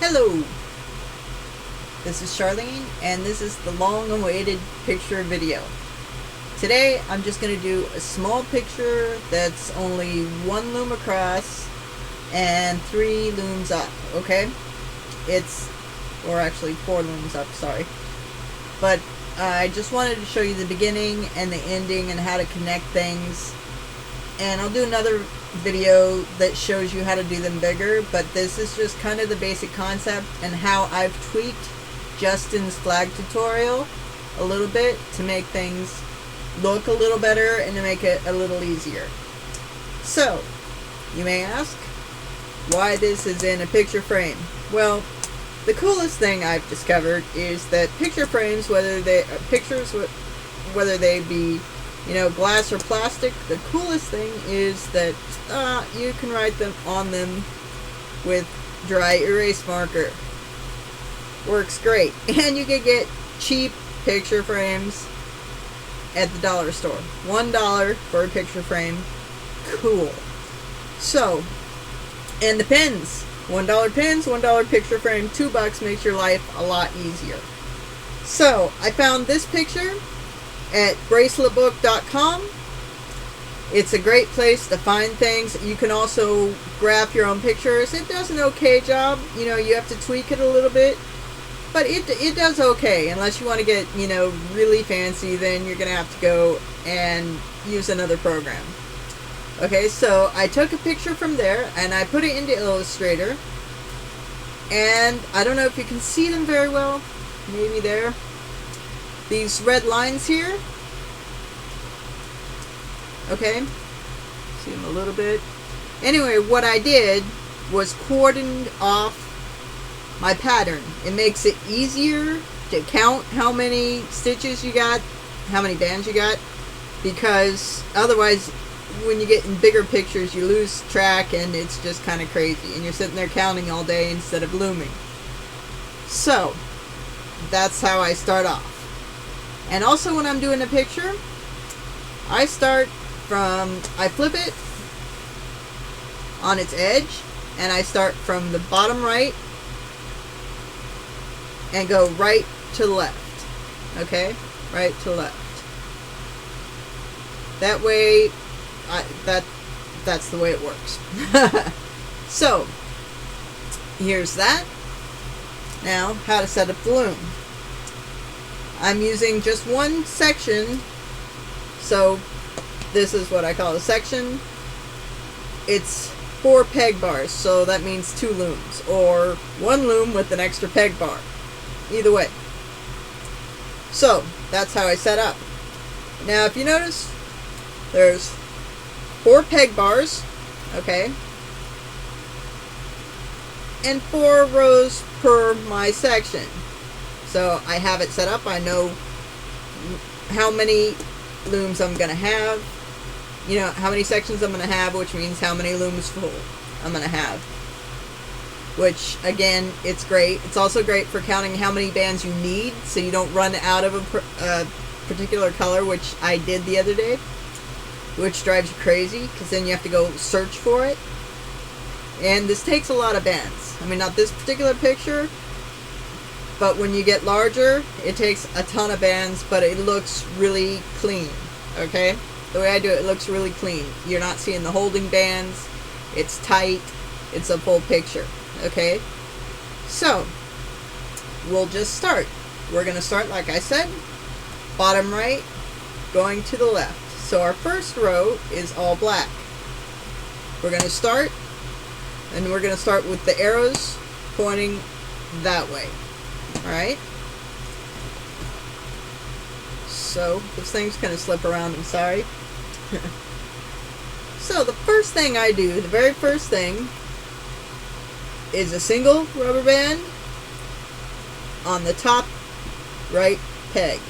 Hello, this is Charlene, and this is the long-awaited picture video. Today, I'm just going to do a small picture that's only one loom across and 3 looms up, okay? Or actually 4 looms up, sorry. But I just wanted to show you the beginning and the ending and how to connect things. And I'll do another video that shows you how to do them bigger, but this is just kind of the basic concept and how I've tweaked Justin's flag tutorial a little bit to make things look a little better and to make it a little easier. So, you may ask why this is in a picture frame. Well, the coolest thing I've discovered is that picture frames, whether they be glass or plastic, the coolest thing is that you can write them on them with dry erase marker. Works great. And you can get cheap picture frames at the dollar store. $1 for a picture frame. Cool. So, and the pens. $1 pens, $1 picture frame, $2 makes your life a lot easier. So, I found this picture at braceletbook.com. It's a great place to find things. You can also graph your own pictures. It does an okay job. You have to tweak it a little bit, but it does okay. Unless you want to get, really fancy, then you're going to have to go and use another program. Okay, so I took a picture from there and I put it into Illustrator. And I don't know if you can see them very well. Maybe there. These red lines here. Okay, see them a little bit. Anyway, what I did was cordoned off my pattern. It makes it easier to count how many stitches you got, how many bands you got, because otherwise when you get in bigger pictures you lose track and it's just kind of crazy and you're sitting there counting all day instead of looming. So that's how I start off. And also when I'm doing a picture, I flip it on its edge, and I start from the bottom right and go right to left. Okay? Right to left. That way, that's the way it works. So, here's that. Now, how to set up the loom. I'm using just one section, so this is what I call a section. It's 4 peg bars, so that means 2 looms, or 1 loom with an extra peg bar. Either way. So, that's how I set up. Now, if you notice, there's 4 peg bars, okay, and 4 rows per my section. So I have it set up. I know how many looms I'm going to have, how many sections I'm going to have, which means how many looms full I'm going to have. Which, again, it's great. It's also great for counting how many bands you need, so you don't run out of a particular color, which I did the other day, which drives you crazy, because then you have to go search for it. And this takes a lot of bands. I mean, not this particular picture, but when you get larger, it takes a ton of bands, but it looks really clean, okay? The way I do it, it looks really clean. You're not seeing the holding bands. It's tight. It's a full picture, okay? So, we'll just start. We're going to start, like I said, bottom right, going to the left. So our first row is all black. We're going to start, and we're going to start with the arrows pointing that way. Alright, so this thing's going to slip around, I'm sorry. So the first thing I do, the very first thing, is a single rubber band on the top right peg.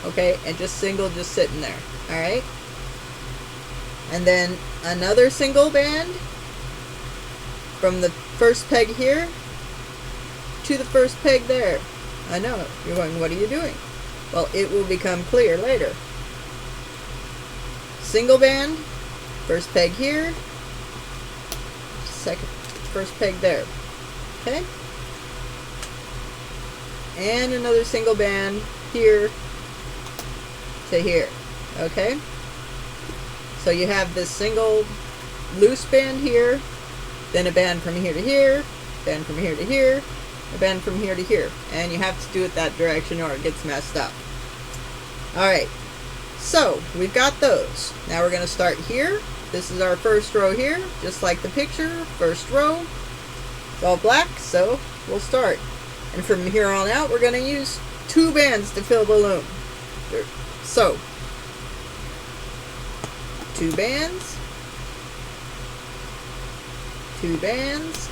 Okay, and just sitting there. Alright, and then another single band from the first peg here to the first peg there. I know, you're going, what are you doing? Well, it will become clear later. Single band, first peg here, first peg there. Okay? and another single band here to here. Okay? So you have this single loose band here, then a band from here to here, band from here to here, a band from here to here. And you have to do it that direction or it gets messed up. Alright, so we've got those. Now we're going to start here. This is our first row here, just like the picture, first row. It's all black, so we'll start. And from here on out, we're going to use 2 bands to fill the loom. So, 2 bands, 2 bands,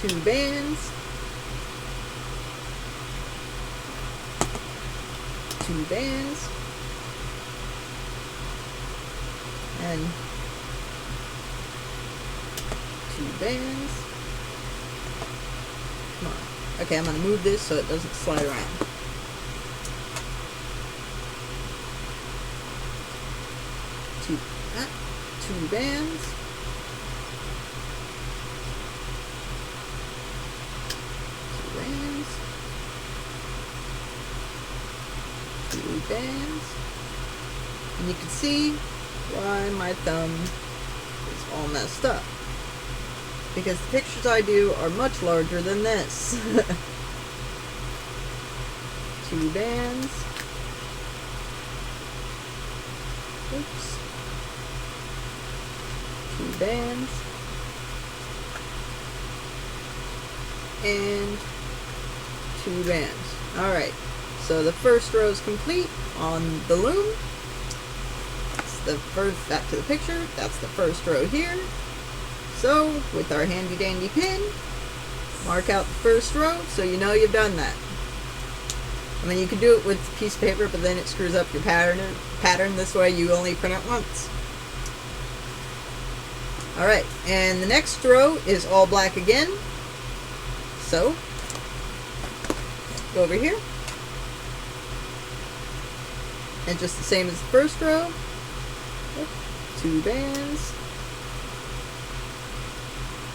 2 bands, 2 bands, and 2 bands. Come on. Okay, I'm going to move this so it doesn't slide around. Two bands. Two bands. And you can see why my thumb is all messed up. Because the pictures I do are much larger than this. 2 bands. Oops. 2 bands. And 2 bands. Alright, so the first row is complete on the loom. That's the first, back to the picture, that's the first row here. So, with our handy dandy pin, mark out the first row so you know you've done that. I mean, you can do it with a piece of paper, but then it screws up your pattern. This way you only print it once. Alright, and the next row is all black again. So, go over here. And just the same as the first row. 2 bands.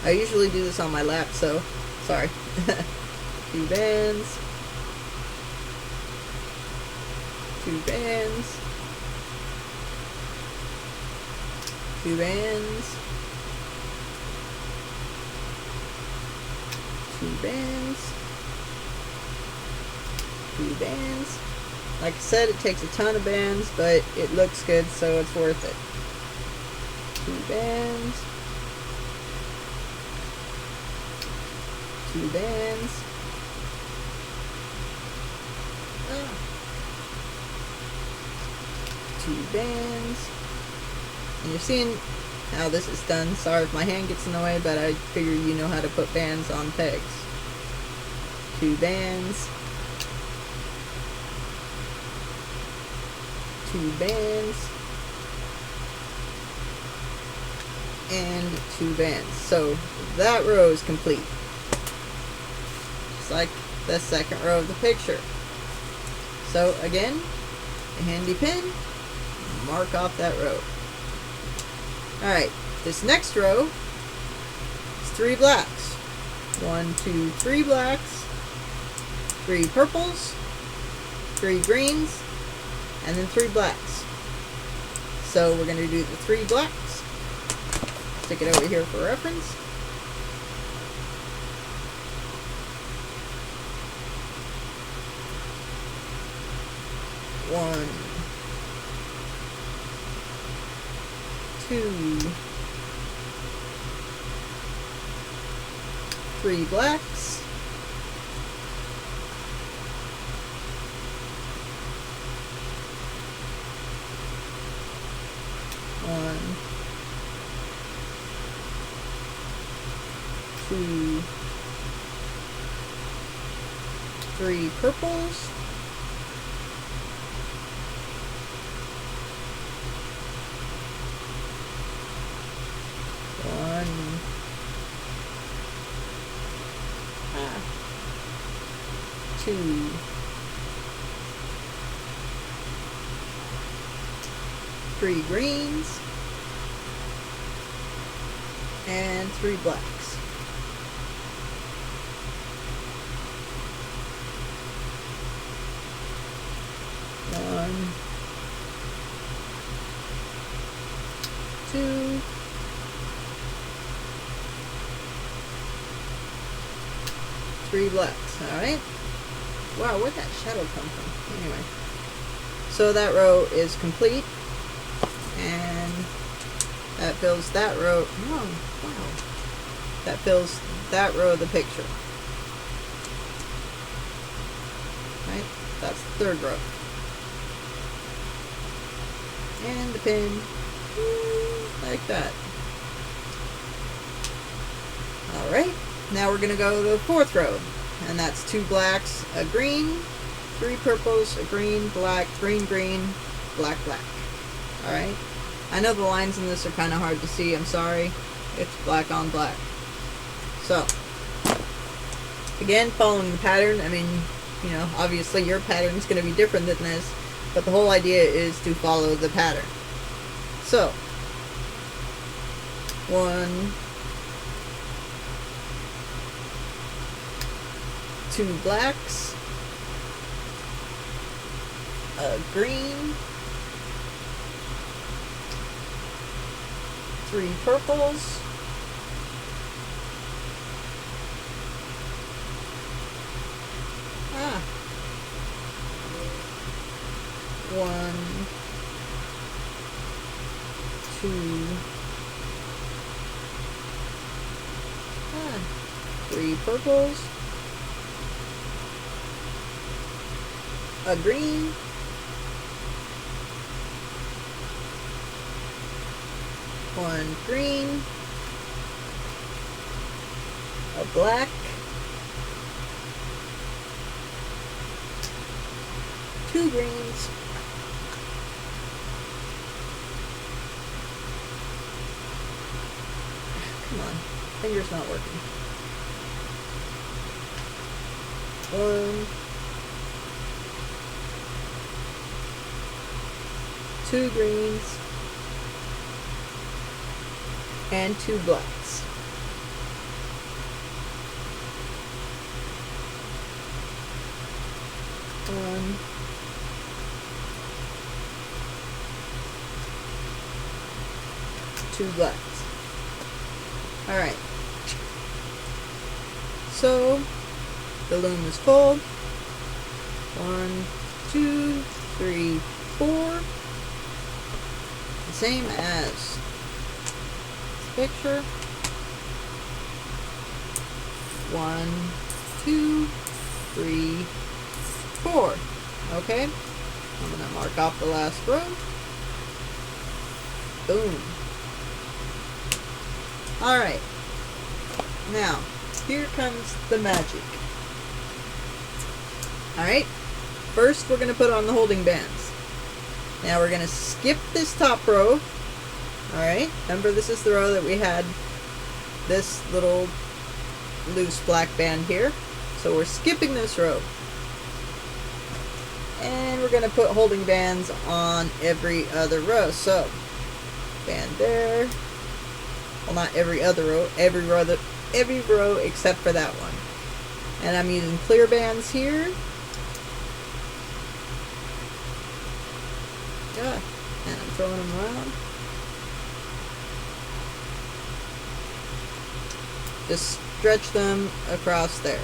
I usually do this on my lap, so sorry. 2 bands. 2 bands. 2 bands. 2 bands. 2 bands. Like I said, it takes a ton of bands, but it looks good, so it's worth it. 2 bands. 2 bands. 2 bands. And you're seeing how this is done. Sorry if my hand gets in the way, but I figure you know how to put bands on pegs. 2 bands. 2 bands. And 2 bands. So that row is complete. Just like the second row of the picture. So again, a handy pin, mark off that row. Alright, this next row is 3 blacks. 1, 2, 3 blacks, 3 purples, 3 greens, and then 3 blacks. So we're going to do the 3 blacks. Stick it over here for reference. One, 2, 3 blacks. 1, 2, 3 purples. 1, 2, 3 greens. and 3 blacks. One, 2, 3 blacks. Alright. Wow, where'd that shadow come from? Anyway. So that row is complete. And that fills that row. Oh, wow. That fills that row of the picture. Right? That's the 3rd row. And the pin. Like that. Alright. Now we're going to go to the 4th row. And that's 2 blacks, a green, 3 purples, a green, black, green, green, black, black. Alright. I know the lines in this are kind of hard to see. I'm sorry. It's black on black. So, again, following the pattern. I mean, you know, obviously your pattern is going to be different than this. But the whole idea is to follow the pattern. So, 1, 2 blacks, a green, 3 purples, one, 2, 3 purples, a green, one green, a black, 2 greens, come on, finger's not working, 1, 2 greens, and 2 blacks. One, 2 blacks. Alright. So, the loom is full. 1, 2, 3, 4. The same as this picture. 1, 2, 3, 4. Okay. I'm going to mark off the last row. Boom. Alright. Now, here comes the magic. Alright. First, we're going to put on the holding bands. Now, we're going to skip this top row. Alright. Remember, this is the row that we had this little loose black band here. So, we're skipping this row. And we're going to put holding bands on every other row. So, band there. Well, not every other row. Every row except for that one. And I'm using clear bands here. Yeah. And I'm throwing them around. Just stretch them across there.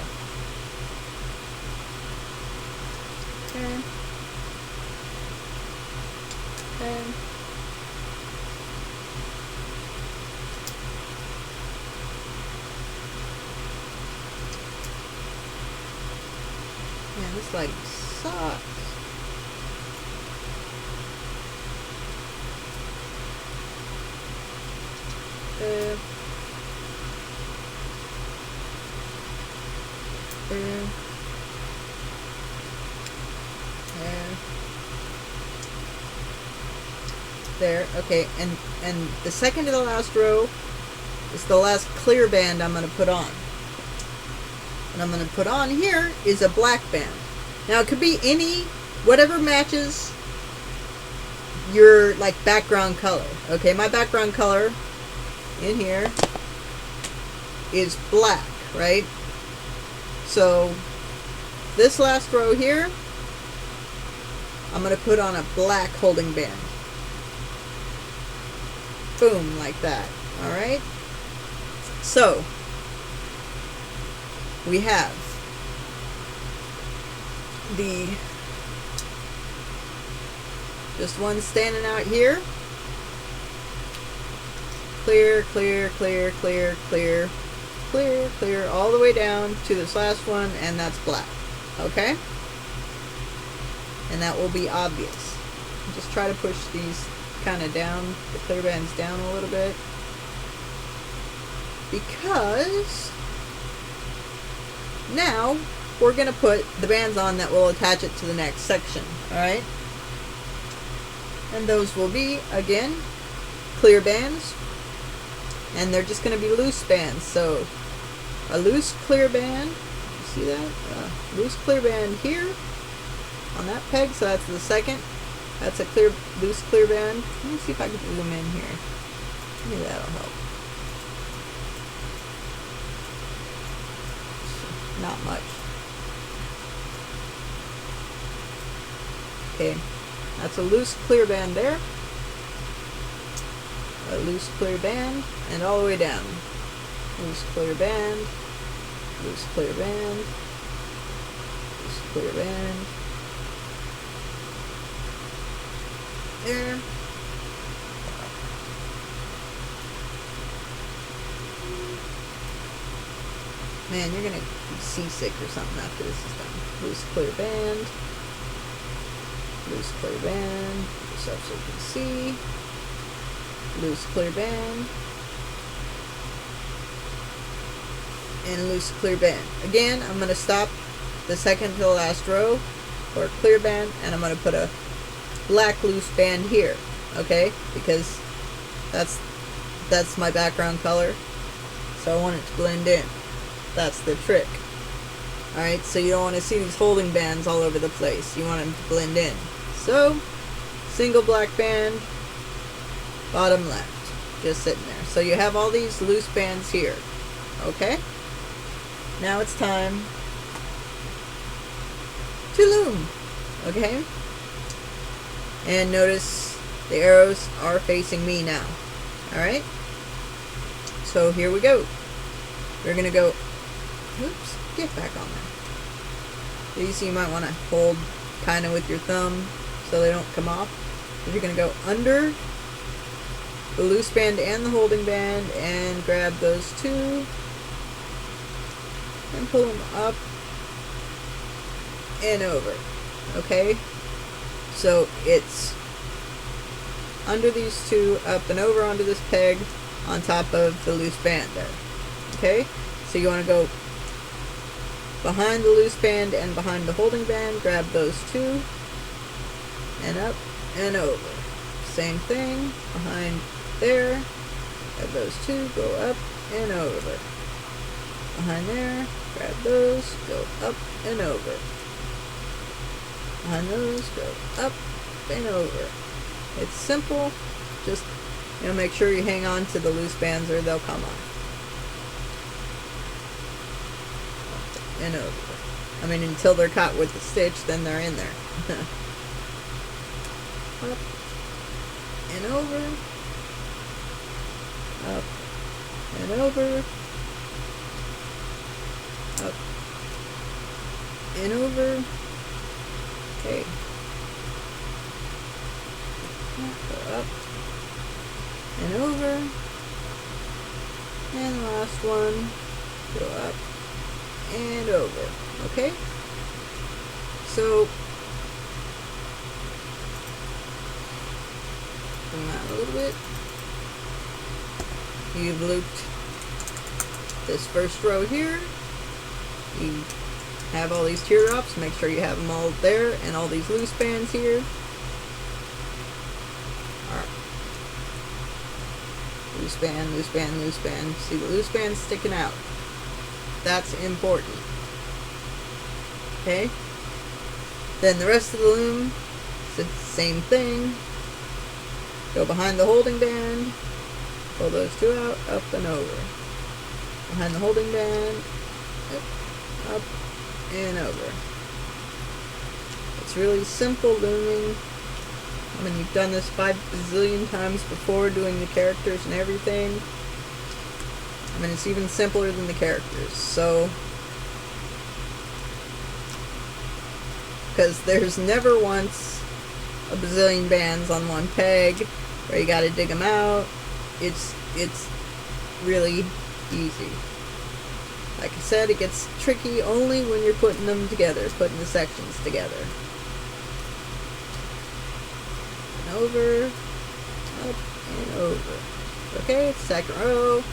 Okay. Okay. Man, this lighting sucks. There. There. There. Okay, and the second to the last row is the last clear band I'm going to put on. And I'm going to put on here is a black band. Now it could be any, whatever matches your like background color. Okay, my background color in here is black, right? So this last row here, I'm going to put on a black holding band. Boom, like that. Alright? So, we have the just one standing out here. Clear, clear, clear, clear, clear, clear, clear, all the way down to this last one, and that's black. Okay? And that will be obvious. Just try to push these kind of down, the clear bands down a little bit, because now we're going to put the bands on that will attach it to the next section. Alright? And those will be, again, clear bands, and they're just going to be loose bands. So a loose clear band, you see that? Loose clear band here on that peg, so that's the second. That's a clear, loose clear band. Let me see if I can zoom in here. Maybe that'll help. Not much. Okay, that's a loose clear band there. A loose clear band, and all the way down. Loose clear band, loose clear band, loose clear band. There. Man, you're gonna be seasick or something after this is done. Loose clear band. Loose clear band. This up so you can see. Loose clear band. And loose clear band. Again, I'm gonna stop the second to the last row for a clear band, and I'm gonna put a black loose band here, okay? Because that's my background color, so I want it to blend in. That's the trick. Alright, so you don't want to see these holding bands all over the place. You want them to blend in. So, single black band, bottom left, just sitting there. So you have all these loose bands here, okay? Now it's time to loom, okay? And notice the arrows are facing me now. Alright? So here we go. We're going to go, oops, get back on there. These you might want to hold kind of with your thumb so they don't come off. But you're going to go under the loose band and the holding band and grab those two and pull them up and over. Okay? So it's under these two, up and over onto this peg, on top of the loose band there. Okay? So you want to go behind the loose band and behind the holding band, grab those two, and up and over. Same thing, behind there, grab those two, go up and over. Behind there, grab those, go up and over. Behind those, go up and over. It's simple, just make sure you hang on to the loose bands or they'll come off. Up and over. I mean, until they're caught with the stitch, then they're in there. Up and over. Up and over. Up and over. Okay. Go up and over. And the last one, go up and over. Okay? So, bring that a little bit. You've looped this first row here. You have all these teardrops, make sure you have them all there, and all these loose bands here. Alright. Loose band, loose band, loose band. See the loose band sticking out. That's important. Okay? Then the rest of the loom, it's the same thing. Go behind the holding band, pull those two out, up and over. behind the holding band, up and over. It's really simple looming. I mean, you've done this 5 bazillion times before, doing the characters and everything. I mean, it's even simpler than the characters, so... Because there's never once a bazillion bands on one peg, where you gotta dig them out. It's really easy. Like I said, it gets tricky only when you're putting them together, putting the sections together. Over, up, and over. Okay, second row,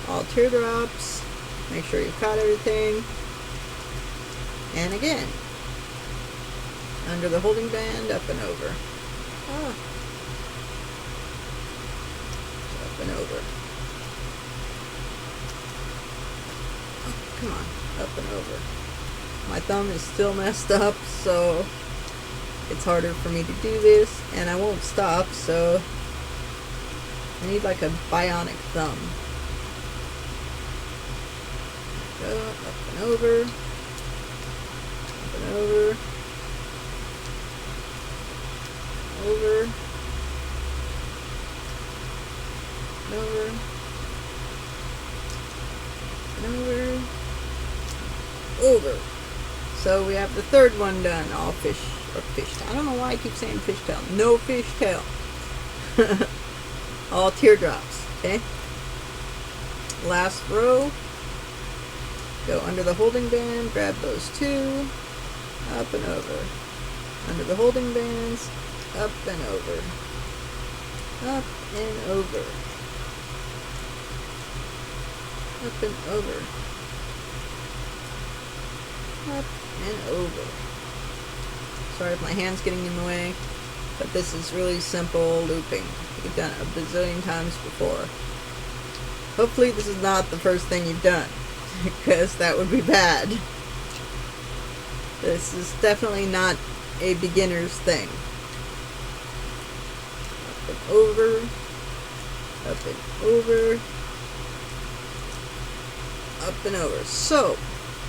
all teardrops. Make sure you've caught everything. And again, under the holding band, up and over. Up and over. Oh, come on, up and over. My thumb is still messed up, so it's harder for me to do this, and I won't stop, so I need like a bionic thumb. Go up and over, up and over, over, and over, and over, over. So we have the third one done, all fish. Or fishtail. I don't know why I keep saying fishtail. No fishtail. All teardrops. Okay. Last row. Go under the holding band. Grab those two. Up and over. Under the holding bands. Up and over. Up and over. Up and over. Up and over. Sorry if my hand's getting in the way, but this is really simple looping. You've done it a bazillion times before. Hopefully this is not the first thing you've done, because that would be bad. This is definitely not a beginner's thing. Up and over, up and over, up and over. So,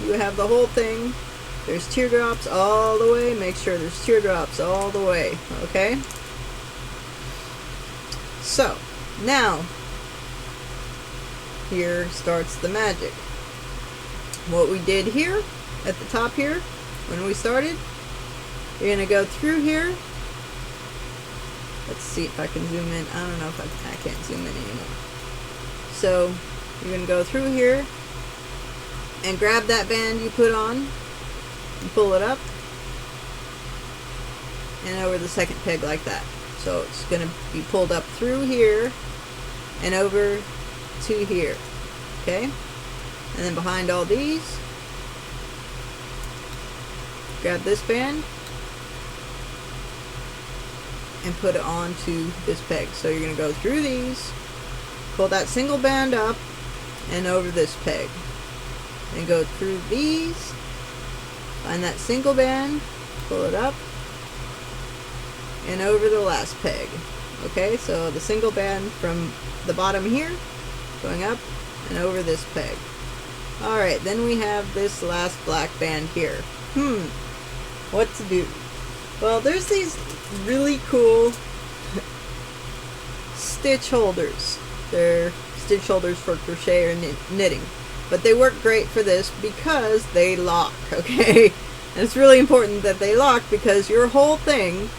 you have the whole thing. There's teardrops all the way. Make sure there's teardrops all the way. Okay? So, now, here starts the magic. What we did here, at the top here, when we started, you're going to go through here. Let's see if I can zoom in. I don't know if I can't zoom in anymore. So, you're going to go through here and grab that band you put on. And pull it up and over the second peg like that. So it's going to be pulled up through here and over to here. Okay? And then behind all these, grab this band and put it onto this peg. So you're going to go through these, pull that single band up and over this peg. Then go through these, find that single band, pull it up, and over the last peg. Okay, so the single band from the bottom here, going up and over this peg. Alright, then we have this last black band here. What to do? Well, there's these really cool stitch holders. They're stitch holders for crochet or knitting. But they work great for this because they lock, okay? And it's really important that they lock because your whole thing,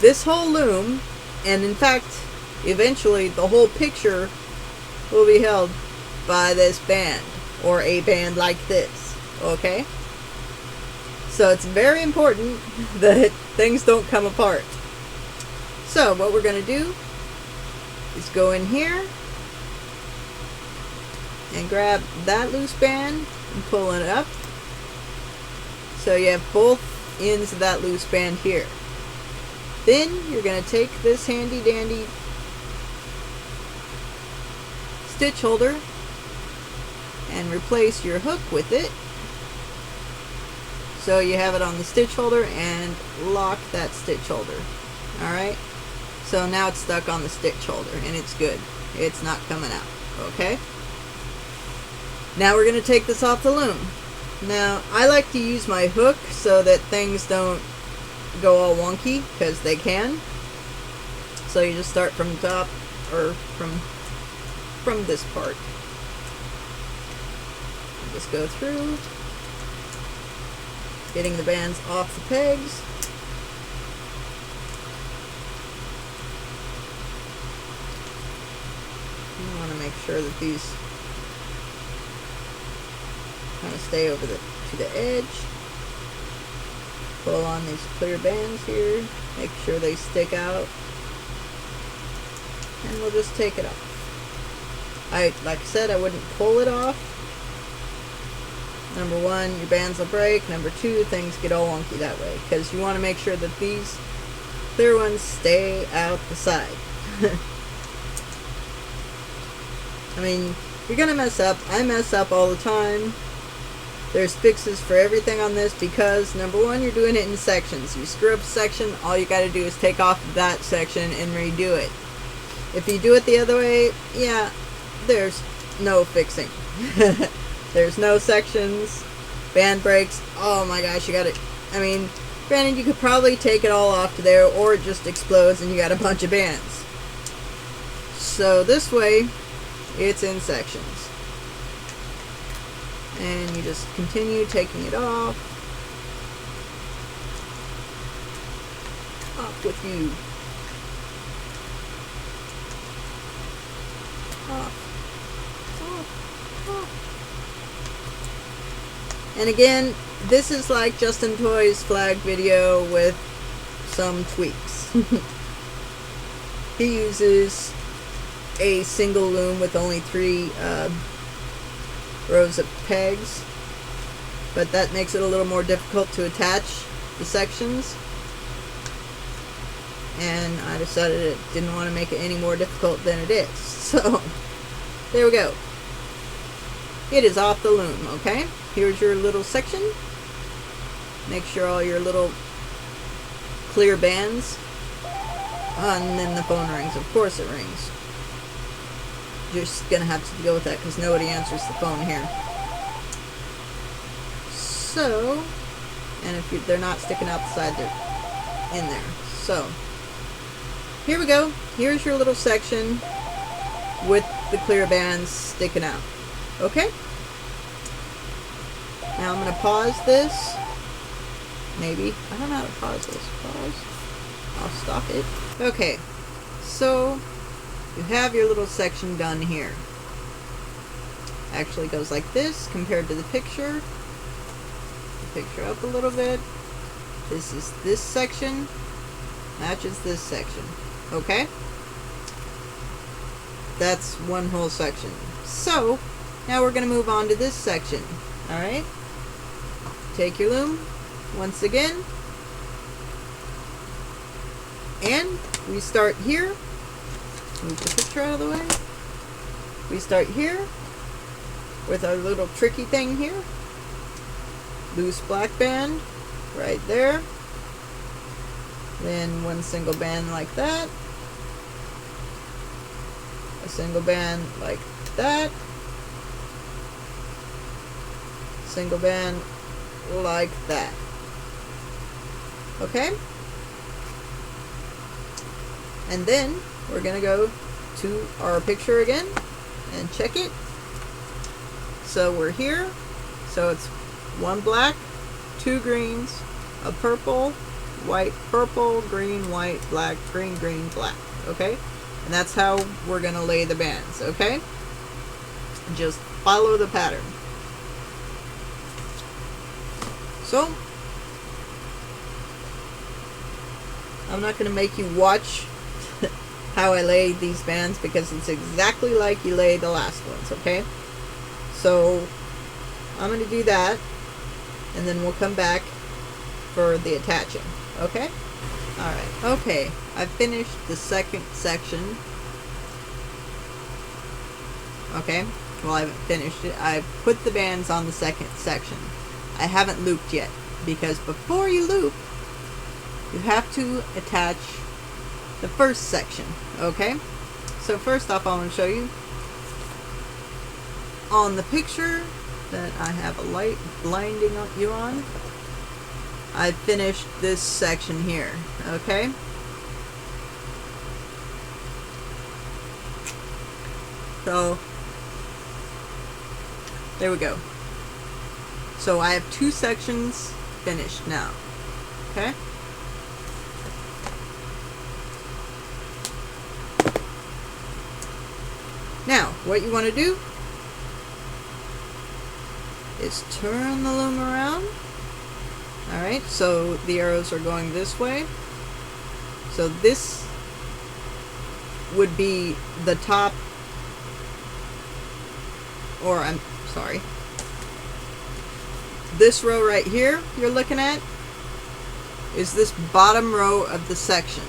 this whole loom, and in fact, eventually the whole picture will be held by this band, or a band like this, okay? So it's very important that things don't come apart. So what we're going to do is go in here and grab that loose band and pull it up. So you have both ends of that loose band here. Then you're going to take this handy dandy stitch holder and replace your hook with it. So you have it on the stitch holder and lock that stitch holder. Alright? So now it's stuck on the stitch holder and it's good. It's not coming out. Okay? Now we're going to take this off the loom. Now, I like to use my hook so that things don't go all wonky, because they can. So you just start from the top, or from this part. Just go through, getting the bands off the pegs. You want to make sure that these kind of stay over to the edge. Pull on these clear bands here, make sure they stick out, and we'll just take it off. Like I said, I wouldn't pull it off. Number one, your bands will break. Number two, things get all wonky that way, because you want to make sure that these clear ones stay out the side. I mean, you're gonna mess up. I mess up all the time. There's fixes for everything on this, because number one, you're doing it in sections. You screw up a section, all you got to do is take off that section and redo it. If you do it the other way, yeah, there's no fixing. There's no sections, band breaks. Oh my gosh, you got it. I mean, granted, you could probably take it all off to there, or it just explodes and you got a bunch of bands. So this way, it's in sections. And you just continue taking it off. Off with you. Off. Off. Off. And again, this is like Justin Toy's flag video with some tweaks. He uses a single loom with only 3 rows of pegs, but that makes it a little more difficult to attach the sections, and I decided it didn't want to make it any more difficult than it is. So there we go. It is off the loom. Okay, here's your little section. Make sure all your little clear bands, and then the phone rings. Of course it rings. You're just gonna have to deal with that because nobody answers the phone here. So, and if they're not sticking out the side, they're in there. So, here we go. Here's your little section with the clear bands sticking out. Okay? Now I'm gonna pause this. Maybe. I don't know how to pause this. Pause. I'll stop it. Okay. So, you have your little section done here. Actually goes like this compared to the picture. The picture up a little bit. This is this section. Matches this section. Okay? That's one whole section. So, now we're going to move on to this section. Alright? Take your loom once again. And we start here. Move the picture out of the way. We start here with our little tricky thing here. Loose black band right there. Then one single band like that. A single band like that. Single band like that. Okay? And then we're going to go to our picture again and check it. So we're here. So it's 1 black, 2 greens, a purple, white, purple, green, white, black, green, green, black. Okay? And that's how we're going to lay the bands. Okay? Just follow the pattern. So, I'm not going to make you watch how I lay these bands because it's exactly like you lay the last ones, okay? So, I'm going to do that, and then we'll come back for the attaching, okay? Alright, okay, I've finished the second section. Okay, well I haven't finished it. I've put the bands on the second section. I haven't looped yet, because before you loop, you have to attach the first section, okay? So first off, I want to show you on the picture that I have a light blinding you on, I finished this section here, okay? So, there we go. So I have 2 sections finished now, okay? Now, what you want to do is turn the loom around. Alright, so the arrows are going this way. So this would be the top, or I'm sorry, this row right here you're looking at is this bottom row of the section.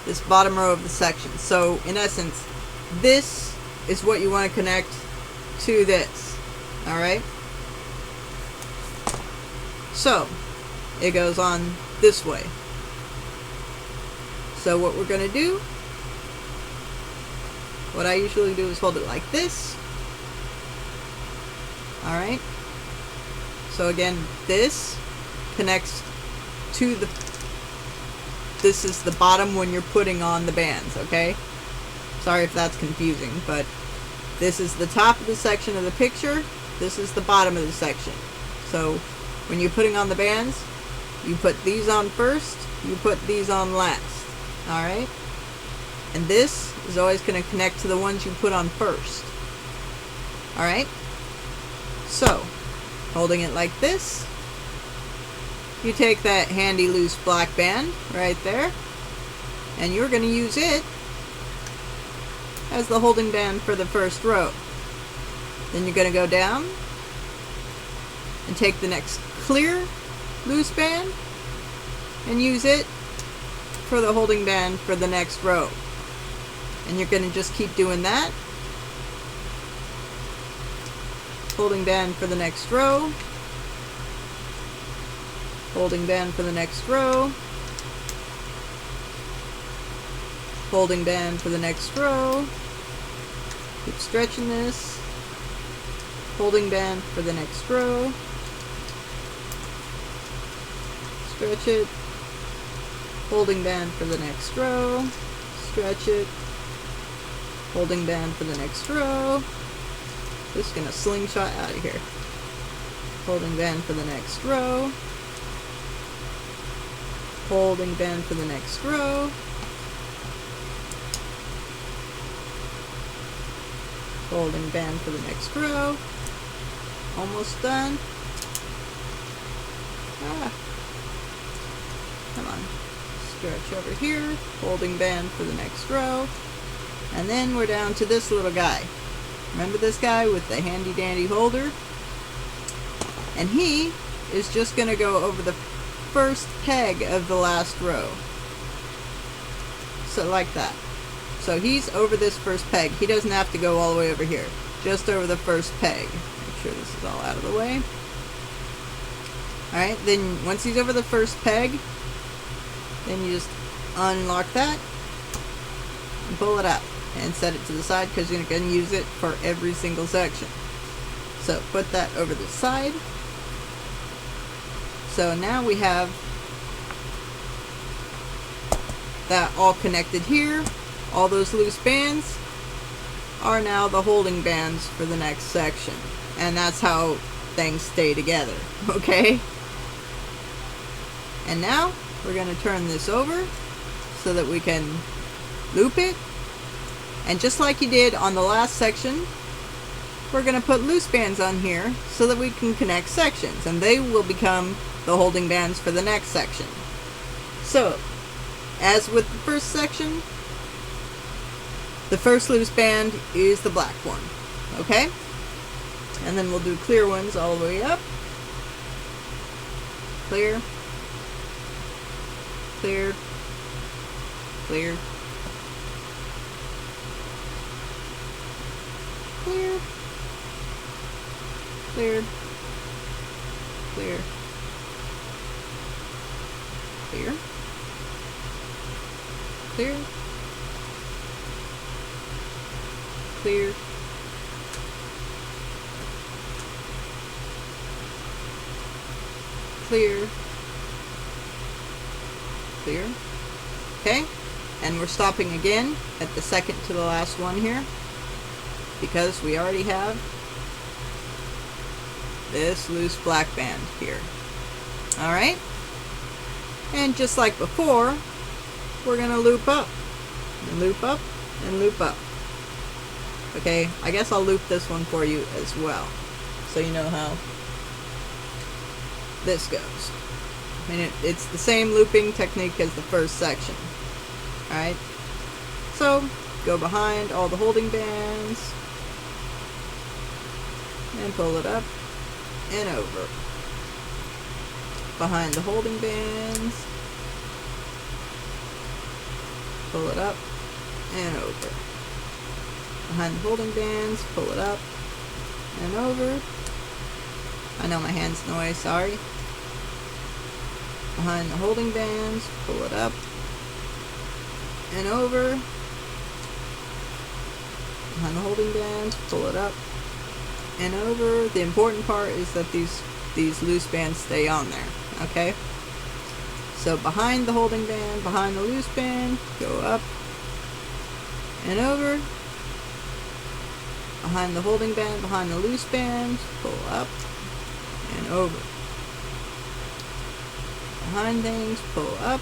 This bottom row of the section. So in essence, this is what you want to connect to this. Alright? So it goes on this way. So what we're going to do, what I usually do is hold it like this. Alright? So again, this connects to the, this is the bottom when you're putting on the bands, okay? Sorry if that's confusing, but this is the top of the section of the picture, this is the bottom of the section. So when you're putting on the bands, you put these on first, you put these on last, alright? And this is always going to connect to the ones you put on first. Alright? So, holding it like this, you take that handy loose black band right there, and you're going to use it as the holding band for the first row. Then you're going to go down and take the next clear loose band and use it for the holding band for the next row. And you're going to just keep doing that. Holding band for the next row. Holding band for the next row. Holding band for the next row. Keep stretching this. Holding band for the next row. Stretch it. Holding band for the next row. Stretch it. Holding band for the next row. Just gonna slingshot out of here. Holding band for the next row. Holding band for the next row. Holding band for the next row. Almost done. Come on. Stretch over here. Holding band for the next row. And then we're down to this little guy. Remember this guy with the handy dandy holder? And he is just going to go over the first peg of the last row. So like that. So he's over this first peg. He doesn't have to go all the way over here. Just over the first peg. Make sure this is all out of the way. Alright, then once he's over the first peg, then you just unlock that and pull it out and set it to the side because you're going to use it for every single section. So put that over the side. So now we have that all connected here. All those loose bands are now the holding bands for the next section. And that's how things stay together, okay? And now we're going to turn this over so that we can loop it. And just like you did on the last section, we're going to put loose bands on here so that we can connect sections. And they will become the holding bands for the next section. So, as with the first section, the first loose band is the black one. Okay? And then we'll do clear ones all the way up. Clear. Clear. Clear. Clear. Clear. Clear. Clear. Clear. Clear. clear. Clear. Okay, and we're stopping again at the second to the last one here, because we already have this loose black band here. Alright, and just like before, we're going to loop up, and loop up, and loop up. Okay, I guess I'll loop this one for you as well, so you know how this goes. I mean, it's the same looping technique as the first section. Alright, so go behind all the holding bands, and pull it up and over. Behind the holding bands, pull it up and over. Behind the holding bands, pull it up and over. I know my hand's in the way, sorry. Behind the holding bands, pull it up and over. Behind the holding bands, pull it up and over. The important part is that these loose bands stay on there, okay? So behind the holding band, behind the loose band, go up and over. Behind the holding band, behind the loose band, pull up and over. Behind things, pull up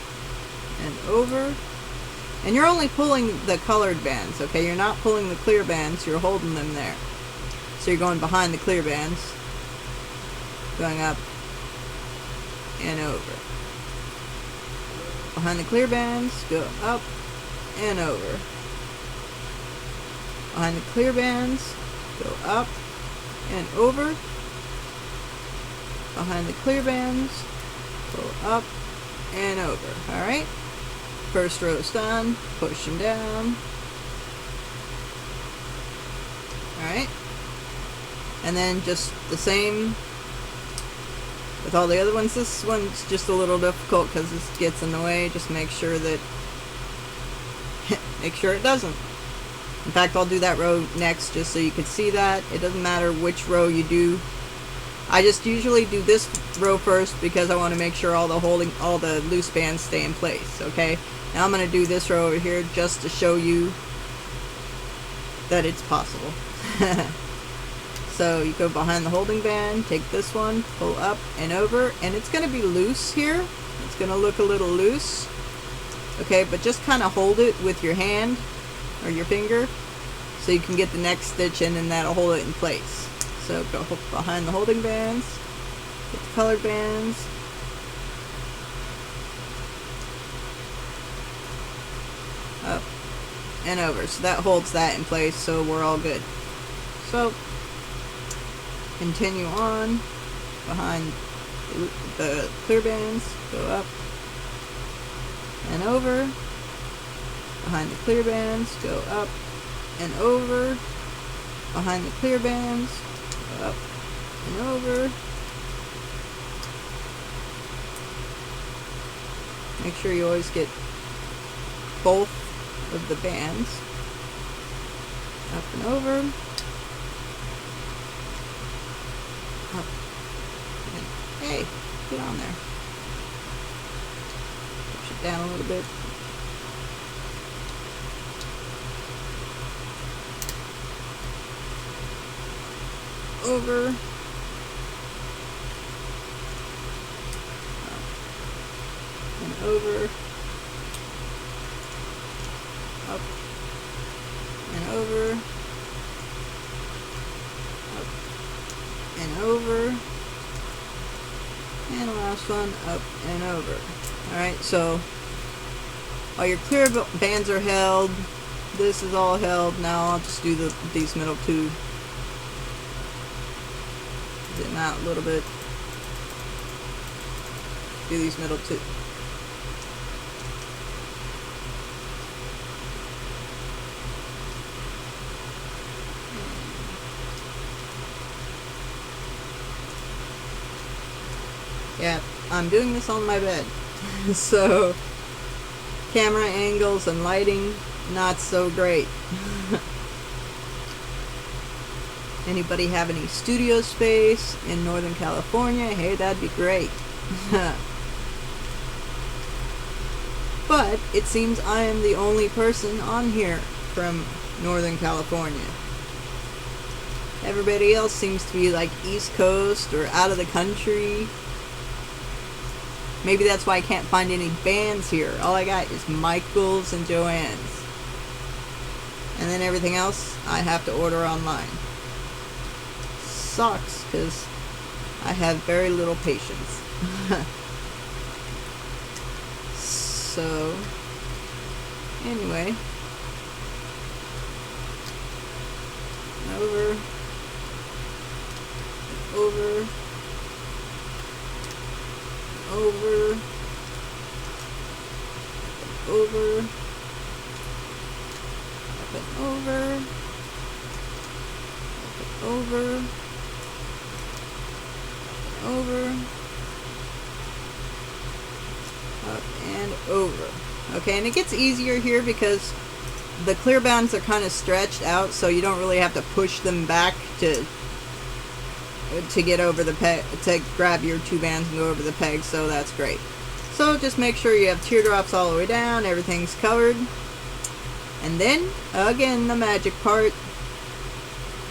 and over. And you're only pulling the colored bands, okay? You're not pulling the clear bands, you're holding them there. So you're going behind the clear bands, going up and over. Behind the clear bands, go up and over. Behind the clear bands, go up and over. Behind the clear bands, go up and over. Alright? First row's done. Push them down. Alright? And then just the same with all the other ones. This one's just a little difficult because this gets in the way. Just make sure that make sure it doesn't. In fact, I'll do that row next just so you can see that. It doesn't matter which row you do. I just usually do this row first because I want to make sure all the loose bands stay in place, okay? Now I'm going to do this row over here just to show you that it's possible. So you go behind the holding band, take this one, pull up and over, and it's going to be loose here. It's going to look a little loose, okay? But just kind of hold it with your hand or your finger so you can get the next stitch in, and that'll hold it in place. So go behind the holding bands, get the colored bands, up and over. So that holds that in place, so we're all good. So continue on behind the clear bands, go up and over. Behind the clear bands, go up and over. Behind the clear bands, go up and over. Make sure you always get both of the bands. Up and over. Up. And, hey, get on there. Push it down a little bit. Over. And over. Up and over. Up and over. And the last one, up and over. Alright, so all your clear bands are held. This is all held. Now I'll just do these middle two. Zoom out a little bit. Do these middle two. Yeah, I'm doing this on my bed. So camera angles and lighting, not so great. Anybody have any studio space in Northern California? Hey, that'd be great. But it seems I am the only person on here from Northern California. Everybody else seems to be like East Coast or out of the country. Maybe that's why I can't find any bands here. All I got is Michael's and Joanne's. And then everything else I have to order online. Sucks, because I have very little patience. So, anyway. Over. Over. Over. Over. Up and over. Up and over. Over. Up and over. Okay, and it gets easier here because the clear bands are kind of stretched out, so you don't really have to push them back to get over the peg, to grab your two bands and go over the peg, so that's great. So just make sure you have teardrops all the way down, everything's covered. And then, again, the magic part.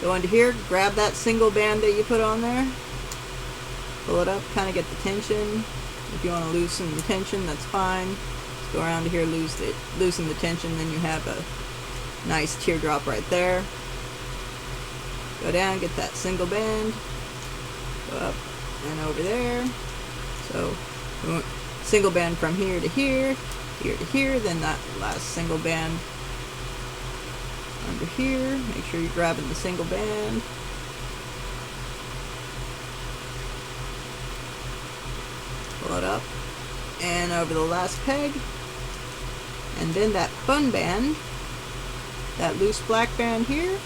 Go into here, grab that single band that you put on there. Pull it up, kind of get the tension. If you want to loosen the tension, that's fine. Just go around to here, loosen the tension, then you have a nice teardrop right there. Go down, get that single band. Go up and over there. So, single band from here to here, here to here, then that last single band under here. Make sure you're grabbing the single band. Pull it up and over the last peg, and then that fun band, that loose black band here,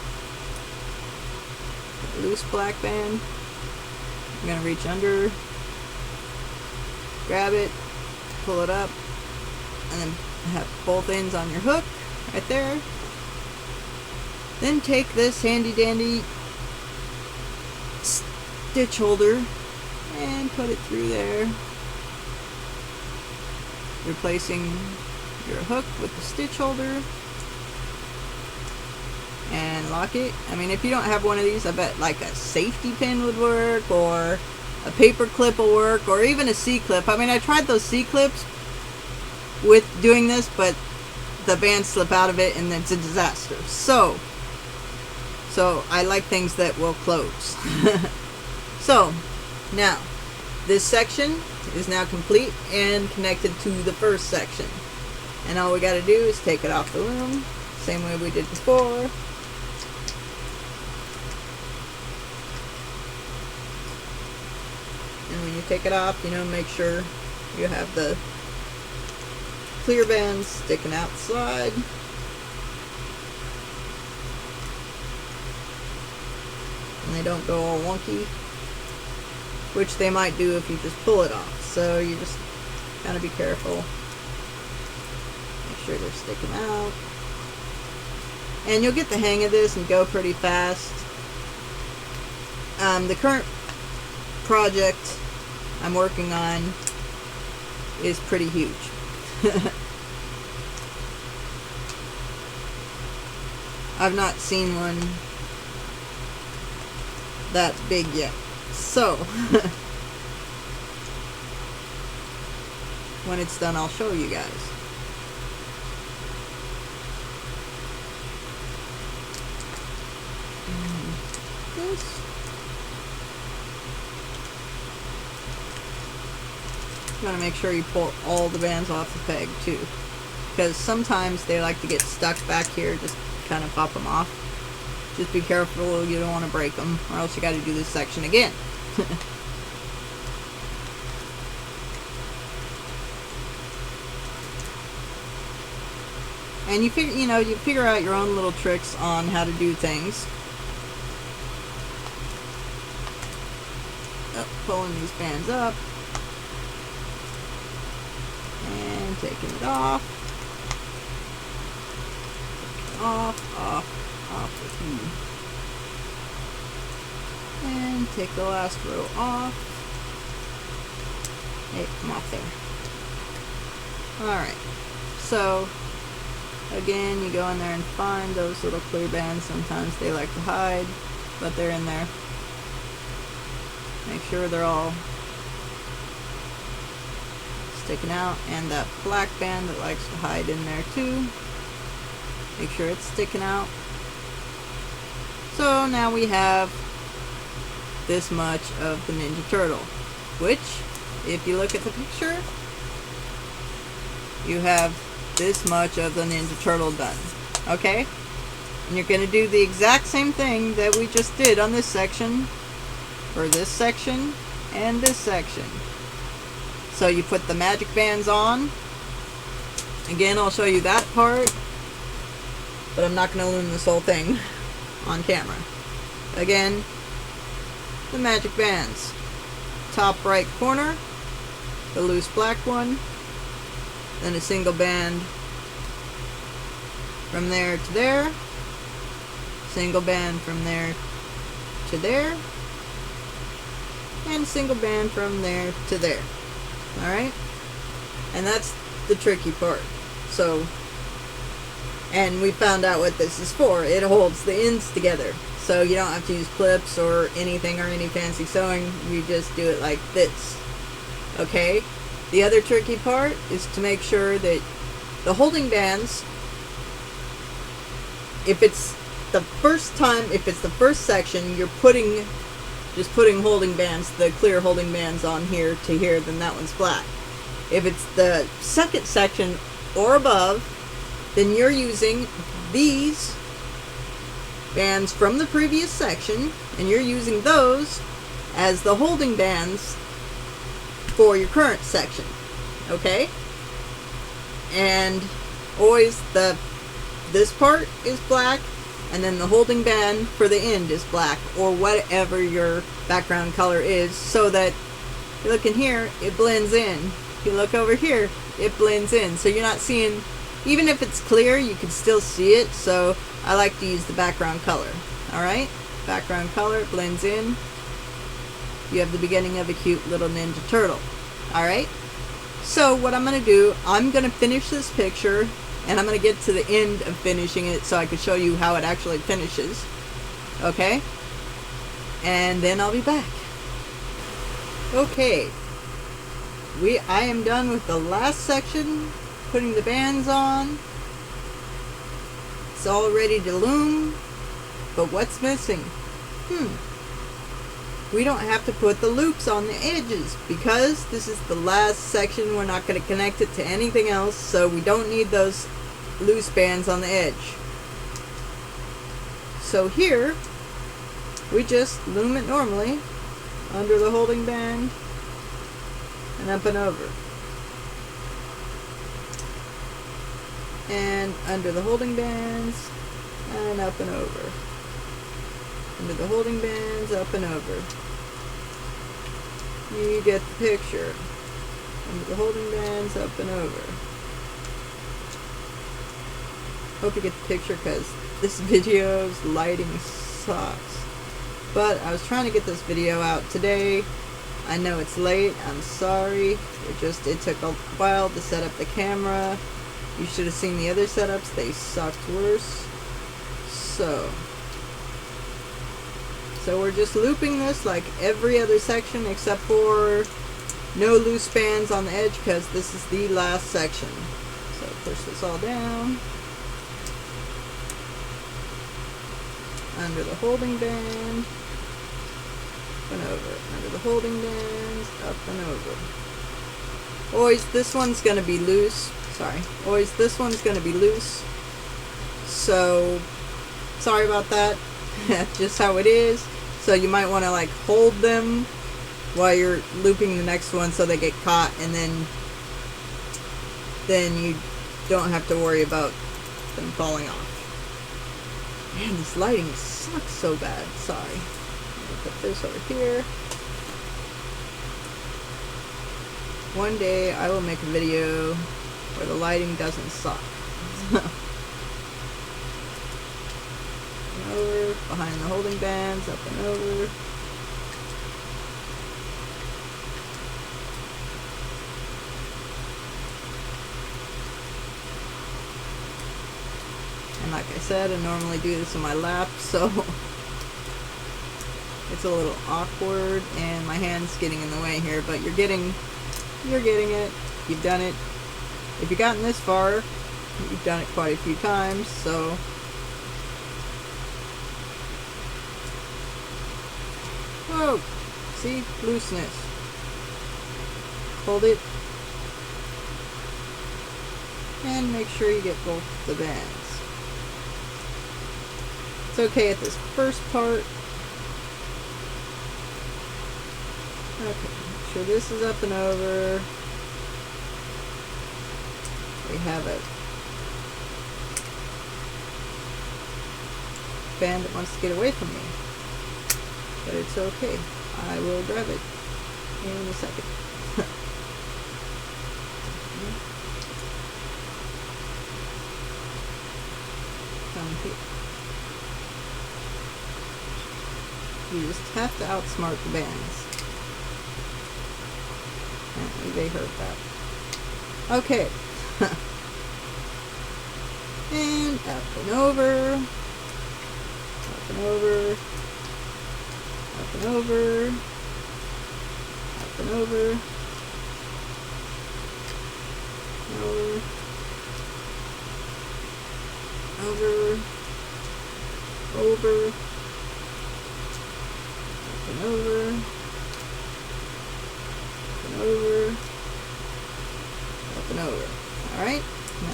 loose black band. I'm going to reach under, grab it, pull it up, and then have both ends on your hook right there. Then take this handy dandy stitch holder and put it through there, replacing your hook with the stitch holder, and lock it. I mean, if you don't have one of these, I bet like a safety pin would work, or a paper clip will work, or even a C-clip. I mean, I tried those C-clips with doing this, but the bands slip out of it and it's a disaster. So I like things that will close. So now this section is now complete and connected to the first section, and all we got to do is take it off the loom same way we did before. And when you take it off, you know, make sure you have the clear bands sticking outside. And they don't go all wonky, which they might do if you just pull it off. So you just gotta be careful. Make sure they're sticking out. And you'll get the hang of this and go pretty fast. The current project I'm working on is pretty huge. I've not seen one that big yet. So when it's done, I'll show you guys. This. You want to make sure you pull all the bands off the peg too, because sometimes they like to get stuck back here. Just kind of pop them off. Just be careful, you don't want to break them, or else you got to do this section again. And you figure out your own little tricks on how to do things. Pulling these bands up and taking it off, off with you, and take the last row off, Hey, come off there. Alright, so again, you go in there and find those little clear bands. Sometimes they like to hide, but they're in there. Make sure they're all sticking out, and that black band that likes to hide in there too. Make sure it's sticking out. So now we have this much of the Ninja Turtle, which, if you look at the picture, you have this much of the Ninja Turtle done. Okay? And you're going to do the exact same thing that we just did on this section, for this section, and this section. So you put the magic bands on. Again, I'll show you that part, but I'm not going to loom this whole thing on camera. Again, the magic bands. Top right corner, the loose black one, then a single band from there to there, single band from there to there, and a single band from there to there. Alright? And that's the tricky part. So, and we found out what this is for. It holds the ends together. So you don't have to use clips or anything or any fancy sewing. You just do it like this. Okay? The other tricky part is to make sure that the holding bands, if it's the first time, if it's the first section, you're just putting holding bands, the clear holding bands on here to here, then that one's black. If it's the second section or above, then you're using these bands from the previous section, and you're using those as the holding bands for your current section. Okay? And always this part is black, and then the holding band for the end is black, or whatever your background color is, so that you look in here, it blends in. If you look over here, it blends in. So you're not seeing, even if it's clear, you can still see it. So I like to use the background color. Alright? Background color, blends in. You have the beginning of a cute little Ninja Turtle. Alright? So what I'm going to do, I'm going to finish this picture, and I'm going to get to the end of finishing it so I can show you how it actually finishes. Okay? And then I'll be back. Okay. I am done with the last section, putting the bands on. It's all ready to loom. But what's missing? We don't have to put the loops on the edges because this is the last section. We're not going to connect it to anything else, so we don't need those loose bands on the edge. So here, we just loom it normally under the holding band and up and over. And under the holding bands and up and over. Under the holding bands, up and over. You get the picture. Under the holding bands, up and over. Hope you get the picture because this video's lighting sucks. But I was trying to get this video out today. I know it's late. I'm sorry. It took a while to set up the camera. You should have seen the other setups. They sucked worse. So we're just looping this like every other section except for no loose bands on the edge because this is the last section. So push this all down. Under the holding band, up and over. Under the holding bands, up and over. Always this one's going to be loose. Always this one's going to be loose. So, sorry about that. That's just how it is. So you might want to like hold them while you're looping the next one so they get caught, and then you don't have to worry about them falling off. Man, this lighting sucks so bad. Sorry. I'm gonna put this over here. One day I will make a video where the lighting doesn't suck. And over, behind the holding bands, up and over. And like I said, I normally do this in my lap, so it's a little awkward and my hand's getting in the way here, but you're getting it. You've done it. If you've gotten this far, you've done it quite a few times, so whoa, see, looseness. Hold it and make sure you get both the bands. It's okay at this first part. Okay, make sure this is up and over. We have a band that wants to get away from me, but it's okay. I will grab it in a second. Come here. You just have to outsmart the bands. Apparently they heard that. Okay. And up and over. Up and over. Up and over. Up and over. Over. Over. Over. Up and over. Up and over. Up and over. Alright.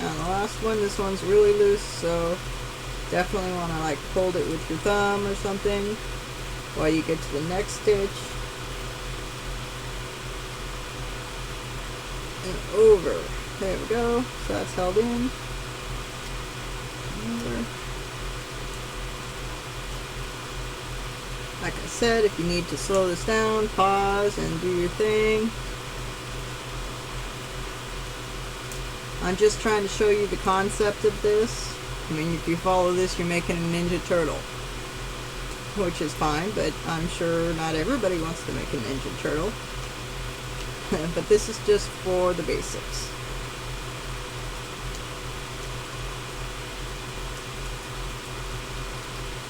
Now the last one, this one's really loose, so definitely want to like hold it with your thumb or something while you get to the next stitch. And over. There we go. So that's held in. Over. Like I said, if you need to slow this down, pause and do your thing. I'm just trying to show you the concept of this. I mean, if you follow this, you're making a Ninja Turtle, which is fine, but I'm sure not everybody wants to make a Ninja Turtle. But this is just for the basics.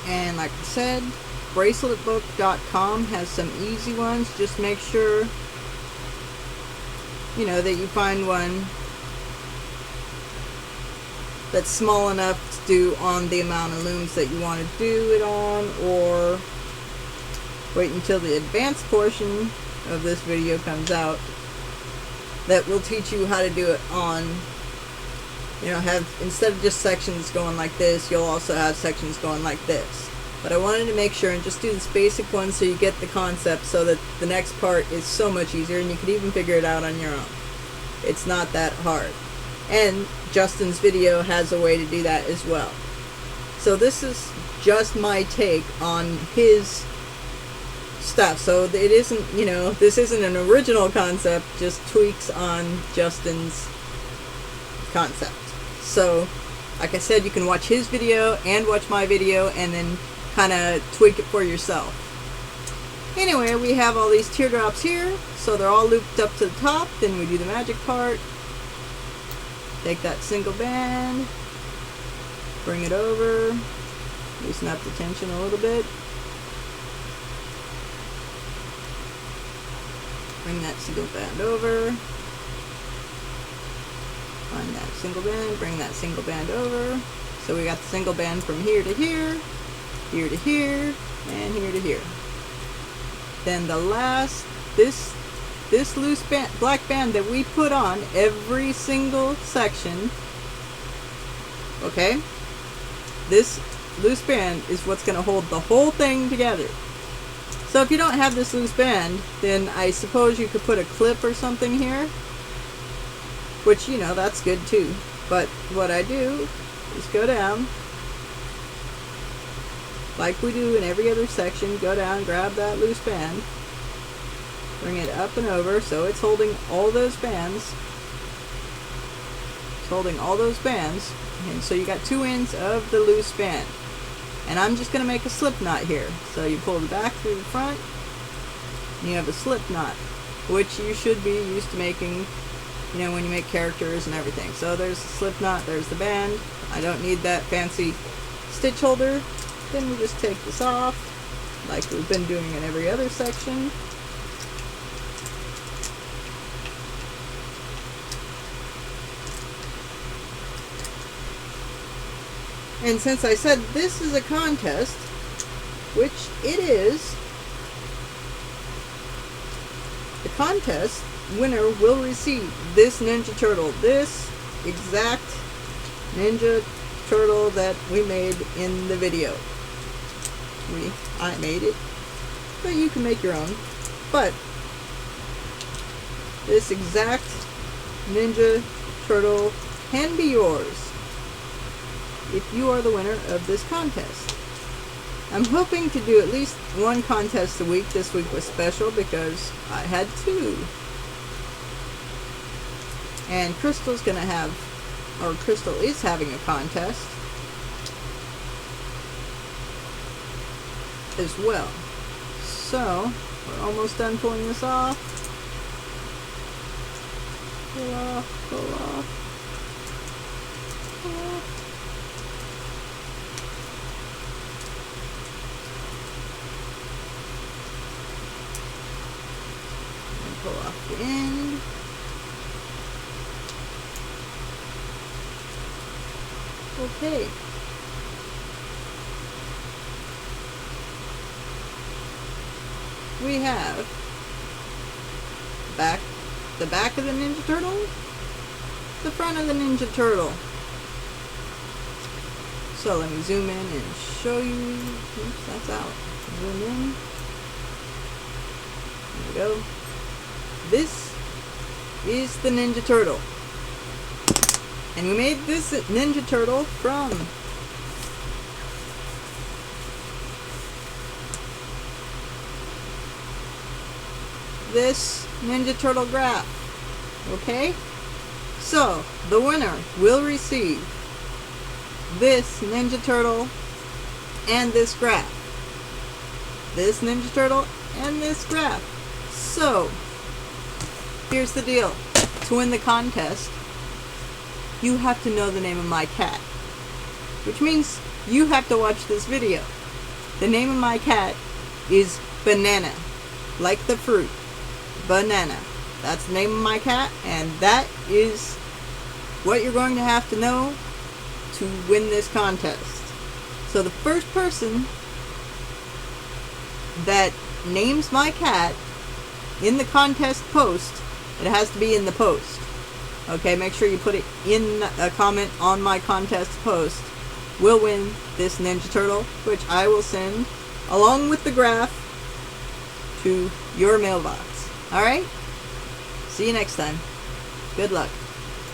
And like I said, braceletbook.com has some easy ones. Just make sure, you know, that you find one that's small enough to do on the amount of looms that you want to do it on, or wait until the advanced portion of this video comes out that will teach you how to do it on, you know, have, instead of just sections going like this, you'll also have sections going like this. But I wanted to make sure and just do this basic one so you get the concept, so that the next part is so much easier and you can even figure it out on your own. It's not that hard. And Justin's video has a way to do that as well. So this is just my take on his stuff. So it isn't, you know, this isn't an original concept, just tweaks on Justin's concept. So, like I said, you can watch his video and watch my video and then kind of tweak it for yourself. Anyway, we have all these teardrops here, so they're all looped up to the top. Then we do the magic part. Take that single band, bring it over, loosen up the tension a little bit. Bring that single band over. Find that single band, bring that single band over. So we got the single band from here to here, here to here, and here to here. Then the last, this loose band, black band that we put on every single section, okay, this loose band is what's going to hold the whole thing together. So if you don't have this loose band, then I suppose you could put a clip or something here, which, you know, that's good too. But what I do is go down, like we do in every other section, go down, grab that loose band, bring it up and over, so it's holding all those bands. It's holding all those bands, and so you got two ends of the loose band. And I'm just going to make a slip knot here. So you pull the back through the front, and you have a slip knot, which you should be used to making, you know, when you make characters and everything. So there's the slip knot, there's the band. I don't need that fancy stitch holder. Then we just take this off like we've been doing in every other section. And since I said this is a contest, which it is, the contest winner will receive this Ninja Turtle, this exact Ninja Turtle that we made in the video. I made it, but you can make your own. But this exact Ninja Turtle can be yours if you are the winner of this contest. I'm hoping to do at least one contest a week. This week was special because I had 2. And Crystal's gonna have, or Crystal is having a contest as well. So, we're almost done pulling this off. Pull off, pull off. Pull off the end. Okay. We have the back of the Ninja Turtle, the front of the Ninja Turtle. So let me zoom in and show you. Oops, that's out. Zoom in. There we go. This is the Ninja Turtle. And we made this Ninja Turtle from this Ninja Turtle graph. Okay? So, the winner will receive this Ninja Turtle and this graph. This Ninja Turtle and this graph. So, here's the deal. To win the contest, you have to know the name of my cat. Which means you have to watch this video. The name of my cat is Banana. Like the fruit. Banana. That's the name of my cat, and that is what you're going to have to know to win this contest. So the first person that names my cat in the contest post, it has to be in the post. Okay, make sure you put it in a comment on my contest post, will win this Ninja Turtle, which I will send along with the graph to your mailbox. Alright? See you next time. Good luck.